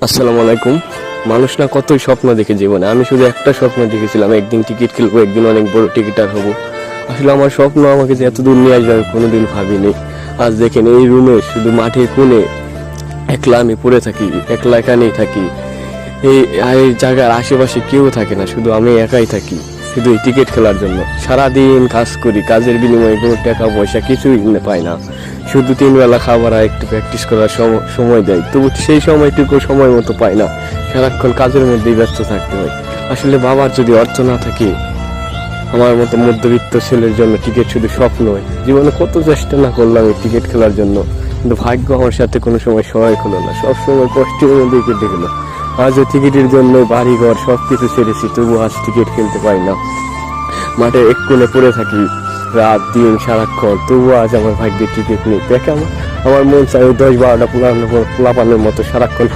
আসসালামু আলাইকুম। মানুষ না কতই স্বপ্ন দেখে জীবনে, আমি শুধু একটা স্বপ্ন দেখেছিলাম, একদিন ক্রিকেট খেলবো, একদিন অনেক বড় ক্রিকেটার হব। আসলে আমার স্বপ্ন আমাকে যে এত দূর নিয়ে আসবে আমি কোনোদিন ভাবিনি। আজ দেখেন এই রুমে শুধু মাঠের কোণে একলা আমি পড়ে থাকি, একলা এখানেই থাকি। এই জায়গার আশেপাশে কেউ থাকে না, শুধু আমি একাই থাকি, শুধু এই ক্রিকেট খেলার জন্য। সারাদিন কাজ করি, কাজের বিনিময়ে কোনো টাকা পয়সা কিছুই পাই না। শুধু 3 বেলা খাবার আর একটু প্র্যাকটিস করার সময় দেয়, তবু সেই সময়টুকু সময় মতো পাই না। সারাক্ষণ কাজের মধ্যেই ব্যস্ত থাকতে হয়। আসলে বাবার যদি অর্থ না থাকে, আমার মতো মধ্যবিত্ত ছেলের জন্য ক্রিকেট শুধু স্বপ্ন হয়। জীবনে কত চেষ্টা না করলাম এই ক্রিকেট খেলার জন্য, কিন্তু ভাগ্য আমার সাথে কোনো সময় সহায় হলো না, সবসময় কষ্টের মধ্যেই কেটে গেল। আজও ক্রিকেটের জন্য বাড়িঘর সব কিছু ছেড়েছি, তবু আজ ক্রিকেট খেলতে পারি না। মাঠে এক কোণে পড়ে থাকি রাত দিন সারাক্ষণ, তবু আজ আমার ভাগ্যে ক্রিকেট নেই। দেখে আমার মন চাই ওই 10-12টা পোলাপানের মতো সারাক্ষণ